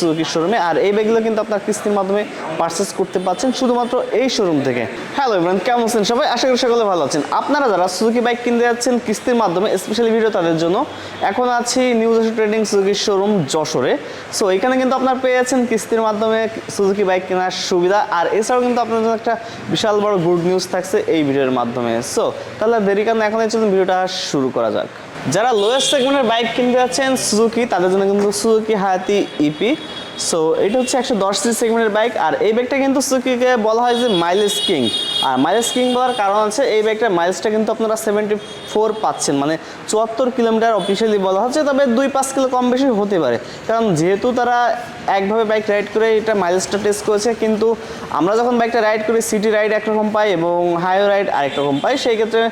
Suzuki শোরুমে। আর এই বাইকগুলো কিন্তু আপনার কিস্তির মাধ্যমে পারচেস করতে পারছেন শুধুমাত্র এই শোরুম থেকে। হ্যালো এভরিওয়ান, কেমন আছেন সবাই? আশা করি সকলে ভালো আছেন। আপনারা যারা সুজুকি বাইক কিনতে যাচ্ছেন কিস্তির মাধ্যমে, স্পেশালি ভিডিও তাদের জন্য। এখন আছি নিউ জশোর ট্রেডিং সুজুকি শোরুম যশোরে। সো এখানে কিন্তু আপনার পেয়ে যাচ্ছেন কিস্তির মাধ্যমে সুজুকি বাইক কেনার সুবিধা। আর এছাড়াও কিন্তু আপনার জন্য একটা বিশাল বড় গুড নিউজ থাকছে এই ভিডিওর মাধ্যমে। সো তাহলে দেরি কেন, এখন চলুন ভিডিওটা শুরু করা যাক। যারা লোয়েস্ট সেগমেন্টের বাইক কিনতে যাচ্ছেন সুজুকি, তাদের জন্য কিন্তু সুজুকি হায়াতি ইপি। সো এটা হচ্ছে 110 সিসি সেগমেন্টের বাইক। আর এই বাইকটা কিন্তু সুজুকিকে বলা হয় যে মাইলেজ কিং। আর মাইলেজ কিং বলার কারণ আছে এই বাইকটার মাইলেজটা কিন্তু আপনারা 74 পাচ্ছেন, মানে 74 কিলোমিটার অফিসিয়ালি বলা হচ্ছে। তবে 2-5 কিলো কম বেশি হতে পারে, কারণ যেহেতু তারা একভাবে বাইক রাইড করে এটা মাইলেজটা টেস্ট করেছে। কিন্তু আমরা যখন বাইকটা রাইড করি, সিটি রাইড একরকম পাই এবং হাইওয়ে রাইড আরেক রকম পাই। সেই ক্ষেত্রে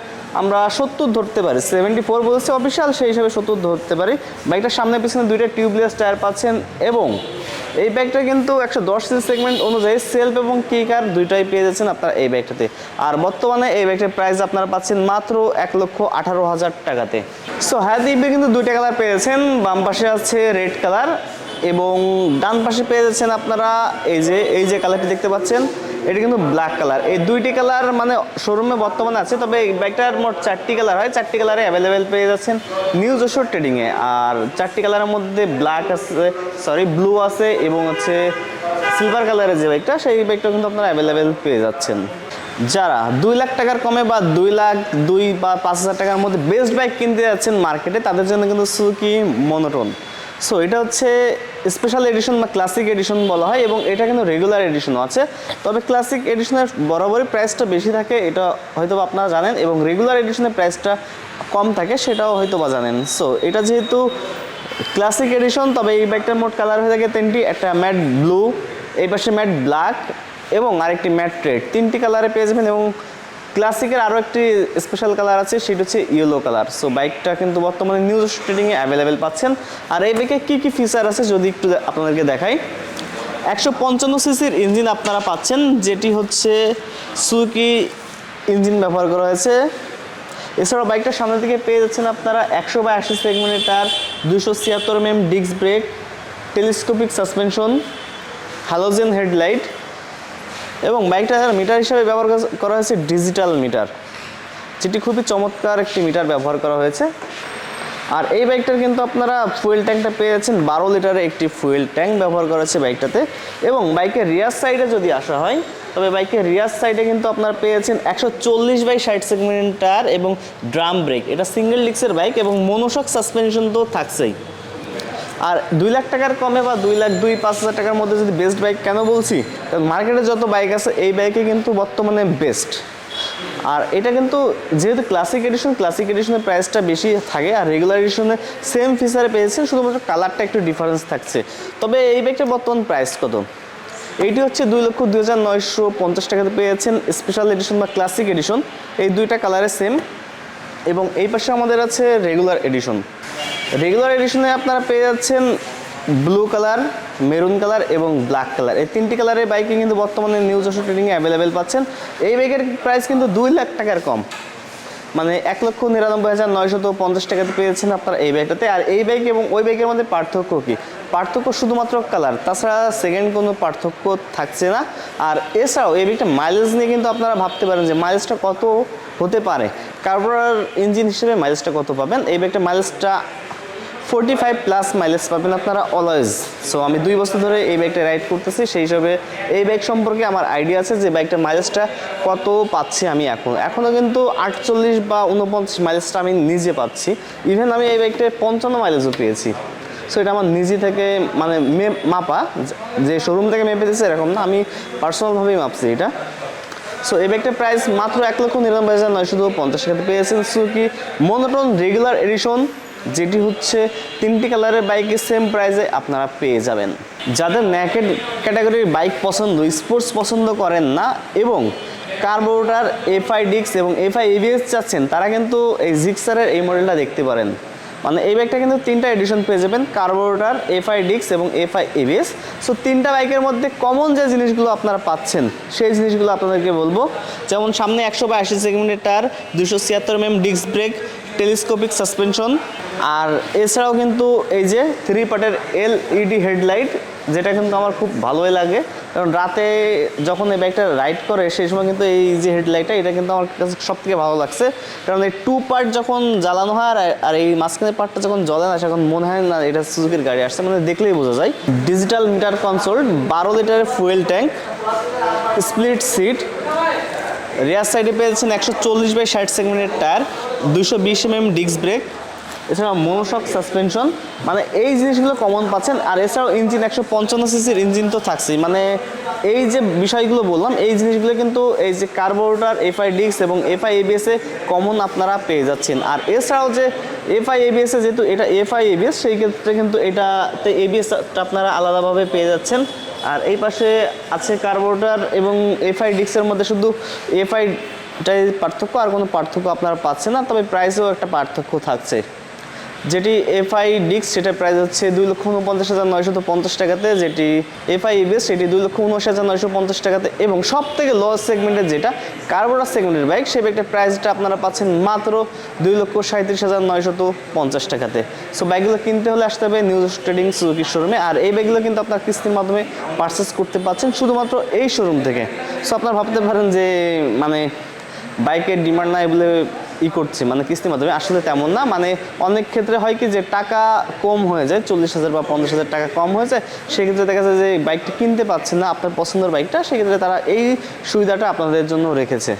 আমরা 70 ধরতে পারি, 74 বলছে অফিসিয়াল, সেই হিসাবে 70 ধরতে পারি। বাইকটার সামনে পিছনে দুইটা টিউবলেস টায়ার পাচ্ছেন এবং এই বাইকটা কিন্তু 110 সিসি সেগমেন্ট অনুযায়ী সেলফ এবং কিকার দুইটাই পেয়ে যাচ্ছেন আপনারা এই বাইকটাতে। আর বর্তমানে এই বাইকটার প্রাইস আপনারা পাচ্ছেন মাত্র 1,18,000 টাকাতে। সো হ্যাঁ, দিব্যে কিন্তু দুইটা কালার পেয়েছেন। বাম পাশে আছে রেড কালার এবং ডান পাশে পেয়ে যাচ্ছেন আপনারা এই যে কালারটি দেখতে পাচ্ছেন, এটা কিন্তু ব্ল্যাক কালার। এই দুইটি কালার মানে শোরুমে বর্তমানে আছে। তবে এই বাইকটার মোট 4টি কালার হয়, 4টি কালারে অ্যাভেলেবেল পেয়ে যাচ্ছেন নিউ যশোর ট্রেডিংয়ে। আর 4টি কালারের মধ্যে ব্ল্যাক আছে, ব্লু আছে এবং হচ্ছে সিলভার কালারের যে বাইকটা, সেই বাইকটা কিন্তু আপনারা অ্যাভেলেবেল পেয়ে যাচ্ছেন। যারা 2 লাখ টাকার কমে বা 2 লাখ 2 বা 5,000 টাকার মধ্যে বেস্ট বাইক কিনতে যাচ্ছেন মার্কেটে, তাদের জন্য কিন্তু সুজুকি মনোটোন। সো এটা হচ্ছে স্পেশাল এডিশন বা ক্লাসিক এডিশন বলা হয় এবং এটা কিন্তু রেগুলার এডিশনও আছে। তবে ক্লাসিক এডিশনের বরাবরই প্রাইসটা বেশি থাকে, এটা হয়তো আপনারা জানেন, এবং রেগুলার এডিশনের প্রাইসটা কম থাকে, সেটাও হয়তো বা জানেন। সো এটা যেহেতু ক্লাসিক এডিশন, তবে এই বাইকটার মোট কালার হয়ে থাকে 3টি। একটা ম্যাট ব্লু, এই পাশে ম্যাট ব্ল্যাক এবং আরেকটি ম্যাট রেড। 3টি কালারে পেয়ে যাবেন। এবং ক্লাসিকের আরও একটি স্পেশাল কালার আছে, সেটা হচ্ছে ইয়েলো কালার। সো বাইকটা কিন্তু বর্তমানে নিউ যশোর ট্রেডিংয়ে অ্যাভেলেবেল পাচ্ছেন। আর এই বাইকে কী কী ফিচার আছে যদি একটু আপনাদেরকে দেখাই। 155 সিসির ইঞ্জিন আপনারা পাচ্ছেন, যেটি হচ্ছে সুজুকি ইঞ্জিন ব্যবহার করা হয়েছে। এছাড়াও বাইকটার সামনে থেকে পেয়ে যাচ্ছেন আপনারা 100/80 সেগমেন্টের tyre, 276 mm disc brake, telescopic suspension, halogen headlight এবং বাইকটার মিটার হিসাবে ব্যবহার করা হয়েছে ডিজিটাল মিটার, যেটি খুবই চমৎকার একটি মিটার ব্যবহার করা হয়েছে। আর এই বাইকটার কিন্তু আপনারা ফুয়েল ট্যাঙ্কটা পেয়ে যাচ্ছেন 12 লিটারের একটি ফুয়েল ট্যাঙ্ক ব্যবহার করা হয়েছে বাইকটাতে। এবং বাইকের রিয়ার সাইডে যদি আসা হয়, তবে বাইকের রিয়ার সাইডে কিন্তু আপনারা পেয়ে যাচ্ছেন 140/60 সেগমেন্ট টায়ার এবং ড্রাম ব্রেক। এটা সিঙ্গেল ডিস্কের বাইক এবং মনোশক সাসপেনশন তো থাকছেই। আর 2 লাখ টাকার কমে বা 2 লাখ 2-5,000 টাকার মধ্যে যদি বেস্ট বাইক কেন বলছি, কারণ মার্কেটে যত বাইক আছে এই বাইকে কিন্তু বর্তমানে বেস্ট। আর এটা কিন্তু যেহেতু ক্লাসিক এডিশনের প্রাইসটা বেশি থাকে, আর রেগুলার এডিশনে সেম ফিচারে পেয়েছেন, শুধুমাত্র কালারটা একটু ডিফারেন্স থাকছে। তবে এই বাইকটার বর্তমান প্রাইস কত? এইটি হচ্ছে 2,02,950 টাকাতে পেয়েছেন স্পেশাল এডিশন বা ক্লাসিক এডিশন, এই দুইটা কালারে সেম। এবং এই পাশে আমাদের আছে রেগুলার এডিশনে আপনারা পেয়ে যাচ্ছেন ব্লু কালার, মেরুন কালার এবং ব্ল্যাক কালার। এই 3টি কালারের বাইকে কিন্তু বর্তমানে নিউ যশোর ট্রেডিংয়ে অ্যাভেলেবেল পাচ্ছেন। এই বাইকের প্রাইস কিন্তু 2 লাখ টাকার কম, মানে 1,99,950 টাকাতে পেয়েছেন আপনারা এই বাইকটাতে। আর এই বাইক এবং ওই বাইকের মধ্যে পার্থক্য কী? পার্থক্য শুধুমাত্র কালার, তাছাড়া সেকেন্ড কোনো পার্থক্য থাকছে না। আর এছাড়াও এই বাইকটা মাইলেজ নিয়ে কিন্তু আপনারা ভাবতে পারেন যে মাইলেজটা কত হতে পারে, কার্বোরেটর ইঞ্জিন হিসেবে মাইলেজটা কত পাবেন। এই বাইকটা মাইলেজটা 45+ মাইলেজ পাবেন আপনারা অলওয়েজ। সো আমি 2 বছর ধরে এই বাইকটা রাইড করতেছি, সেই হিসাবে এই বাইক সম্পর্কে আমার আইডিয়া আছে যে বাইকটার মাইলেজটা কত পাচ্ছি আমি। এখনও কিন্তু 48 বা 49 মাইলেজটা আমি নিজে পাচ্ছি। ইভেন আমি এই বাইকটায় 55 মাইলেজও পেয়েছি। সো এটা আমার নিজে থেকে মানে মাপা, যে শোরুম থেকে মেপে দিয়েছে এরকম না, আমি পার্সোনালভাবেই মাপছি এটা। সো এই বাইকটার প্রাইস মাত্র 1,99,950 টাকাতে পেয়েছেন সুজুকি মনোটোন রেগুলার এডিশন, যেটি হচ্ছে 3টি কালারের বাইকে সেম প্রাইসে আপনারা পেয়ে যাবেন। যাদের নেকেড ক্যাটাগরির বাইক পছন্দ, স্পোর্টস পছন্দ করেন না এবং কার্বোরেটর এফআই ডিস্ক এবং এফআই এবিএস চাচ্ছেন, তারা কিন্তু এই জিক্সারের এই মডেলটা দেখতে পারেন। মানে এই বাইকটা কিন্তু 3টা এডিশন পেয়ে যাবেন, কার্বোরেটর, এফআই ডিস্ক এবং এফআই এবিএস। সো 3টা বাইকের মধ্যে কমন যে জিনিসগুলো আপনারা পাচ্ছেন সেই জিনিসগুলো আপনাদেরকে বলবো। যেমন সামনে 100/80 সেগমেন্টের tyre, 276 mm disc brake, telescopic suspension, আর এছাড়াও কিন্তু এই যে 3 পার্টের এলইডি হেডলাইট যেটা কিন্তু আমার খুব ভালোই লাগে, কারণ রাতে যখন এই বাইকটা রাইড করে সেই সময় কিন্তু এই যে হেডলাইটটা এটা কিন্তু আমার কাছে সব থেকে ভালো লাগছে, কারণ এই 2 পার্ট যখন জ্বালানো হয় আর এই মাঝখানের পার্টটা যখন জ্বলে না সেখন মনে হয় না এটা সুজুকির গাড়ি আসছে, মানে দেখলেই বোঝা যায়। ডিজিটাল মিটার কনসোল, 12 লিটারের ফুয়েল ট্যাঙ্ক, স্প্লিট সিট, রিয়ার সাইডে পেয়েছেন 140/60 সেগমেন্টের টায়ার, 220 mm ডিস্ক ব্রেক, এছাড়া মনোশক সাসপেনশন, মানে এই জিনিসগুলো কমন পাচ্ছেন। আর এছাড়াও ইঞ্জিন 155 সিসির ইঞ্জিন তো থাকছেই, মানে এই যে বিষয়গুলো বললাম এই জিনিসগুলো কিন্তু এই যে কার্বোরেটর, এফআই ডিস্ক এবং এফআই এবিএস এ কমন আপনারা পেয়ে যাচ্ছেন। আর এছাড়াও যে এফআই এবিএস এ যেহেতু এটা এফআই এবিএস, সেই ক্ষেত্রে কিন্তু এটাতে এবিএসটা আপনারা আলাদাভাবে পেয়ে যাচ্ছেন। আর এই পাশে আছে কার্বোরেটর এবং এফআই ডিস্কের মধ্যে শুধু এফআইটাই পার্থক্য, আর কোনো পার্থক্য আপনারা পাচ্ছেন না, তবে প্রাইসেও একটা পার্থক্য থাকছে। যেটি এফআই ডিস্ক সেটার প্রাইস হচ্ছে 2,49,950 টাকাতে, যেটি এফআই এবিএস সেটি 2,79,950 টাকাতে, এবং সব থেকে লো সেগমেন্টের যেটা কার্বোরেটর সেগমেন্টের বাইক সেই বাইকটার প্রাইসটা আপনারা পাচ্ছেন মাত্র 2,37,950 টাকাতে। সো বাইকগুলো কিনতে হলে আসতে হবে নিউ ট্রেডিং সুজুকি শোরুমে, আর এই বাইকগুলো কিন্তু আপনার কিস্তির মাধ্যমে পারচেস করতে পারছেন শুধুমাত্র এই শোরুম থেকে। সো আপনারা ভাবতে পারেন যে মানে বাইকের ডিমান্ড নাই বলে করছে মানে কিস্তির মাধ্যমে, আসলে তেমন না। মানে অনেক ক্ষেত্রে হয় কি যে টাকা কম হয়ে যায়, 40,000 বা 50,000 টাকা কম হয়ে যায়, সেক্ষেত্রে দেখা যায় যে বাইকটা কিনতে পারছেন না আপনার পছন্দের বাইকটা, সেক্ষেত্রে তারা এই সুবিধাটা আপনাদের জন্য রেখেছে।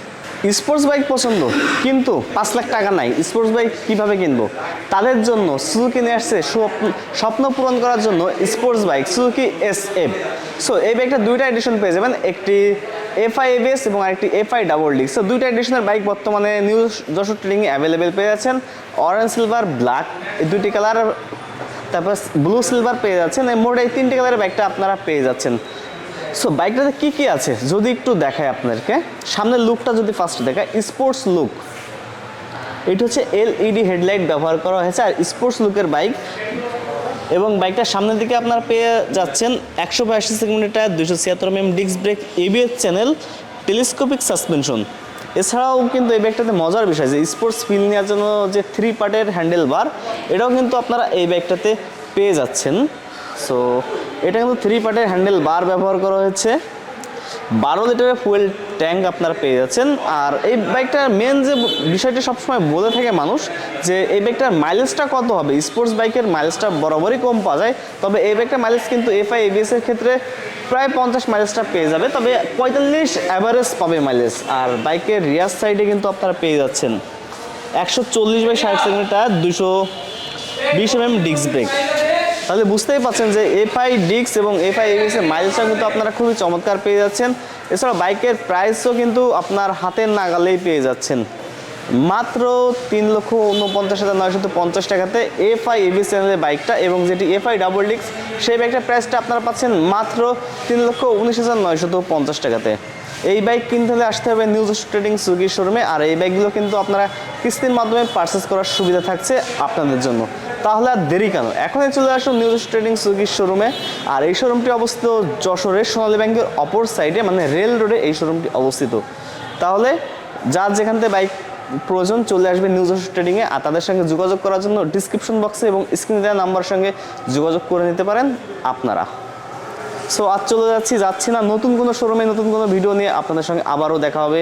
স্পোর্টস বাইক পছন্দ কিন্তু 5 লাখ টাকা নাই, স্পোর্টস বাইক কীভাবে কিনবো? তাদের জন্য সুজুকি নিয়ে আসছে স্বপ্ন পূরণ করার জন্য sports bike Suzuki SF। So এই বাইকটা দুইটা এডিশন পেয়ে যাবেন, একটি এফআই এবিএস এবং আরেকটি এফআই ডাবল ডিস্ক। সো দুইটা এডিশনের বাইক বর্তমানে নিউ যশোর ট্রেডিংয়ে অ্যাভেলেবেল পেয়ে যাচ্ছেন। অরেঞ্জ, সিলভার, ব্ল্যাক এই দুইটি কালার, তারপর ব্লু সিলভার পেয়ে যাচ্ছেন। এই মোট এই 3টে কালারের বাইকটা আপনারা পেয়ে যাচ্ছেন। সো বাইকটাতে কী কী আছে যদি একটু দেখায় আপনাদেরকে, সামনের লুকটা যদি ফার্স্ট দেখায়, স্পোর্টস লুক। এটা হচ্ছে LED হেডলাইট ব্যবহার করা হয়েছে আর স্পোর্টস লুকের বাইক, এবং বাইকটার সামনের দিকে আপনারা পেয়ে যাচ্ছেন 182 সেগমেন্টের tyre, 276 mm disc break, ABS channel, telescopic suspension. এছাড়াও কিন্তু এই বাইকটাতে মজার বিষয় যে স্পোর্টস ফিল নেওয়ার জন্য যে 3 পার্টের হ্যান্ডেল বার, এটাও কিন্তু আপনারা এই বাইকটাতে পেয়ে যাচ্ছেন। সো এটা কিন্তু 3 পার্টের হ্যান্ডেল বার ব্যবহার করা হয়েছে। 12 লিটারের ফুয়েল ট্যাঙ্ক আপনারা পেয়ে যাচ্ছেন। আর এই বাইকটার মেন যে বিষয়টি সবসময় বলে থাকে মানুষ যে এই বাইকটার মাইলেজটা কত হবে, স্পোর্টস বাইকের মাইলেজটা বরাবরই কম পাওয়া যায়, তবে এই বাইকটার মাইলেজ কিন্তু এফআই এবিএস এর ক্ষেত্রে প্রায় 50 মাইলেজটা পেয়ে যাবে, তবে 45 অ্যাভারেজ পাবে মাইলেজ। আর বাইকের রিয়ার সাইডে কিন্তু আপনারা পেয়ে যাচ্ছেন 140/60 সেগমেন্টের টায়ার, 220 mm ডিস্ক ব্রেক। তাহলে বুঝতেই পারছেন যে এফআই ডিস্ক এবং এফআই এবিএস এর মাইলেজটা কিন্তু আপনারা খুবই চমৎকার পেয়ে যাচ্ছেন। এছাড়া বাইকের প্রাইসও কিন্তু আপনার হাতের নাগালেই পেয়ে যাচ্ছেন মাত্র 3,49,950 টাকাতে এফআই এবিএস চ্যানেলের বাইকটা, এবং যেটি এফআই ডাবল ডিস্ক সেই বাইকটার প্রাইসটা আপনারা পাচ্ছেন মাত্র 3,19,950 টাকাতে। এই বাইক কিনতে হলে আসতে হবে নিউ ট্রেডিং সুজুকি শোরুমে, আর এই বাইকগুলো কিন্তু আপনারা কিস্তির মাধ্যমে পারচেস করার সুবিধা থাকছে আপনাদের জন্য। তাহলে আর দেরি কেন, এখনই চলে আসুন নিউ ট্রেডিং সুজুকি শোরুমে। আর এই শোরুমটি অবস্থিত যশোরের সোনালী ব্যাংকের অপর সাইডে, মানে রেল রোডে এই শোরুমটি অবস্থিত। তাহলে যার যেখান থেকে বাইক প্রয়োজন চলে আসবে নিউ যশোর ট্রেডিংয়ে, আর তাদের সঙ্গে যোগাযোগ করার জন্য ডিসক্রিপশন বক্সে এবং স্ক্রিনে দেওয়া নাম্বারের সঙ্গে যোগাযোগ করে নিতে পারেন আপনারা। সো আজ চলে যাচ্ছি না, নতুন কোনো শোরুমে নতুন কোনো ভিডিও নিয়ে আপনাদের সঙ্গে আবারও দেখা হবে।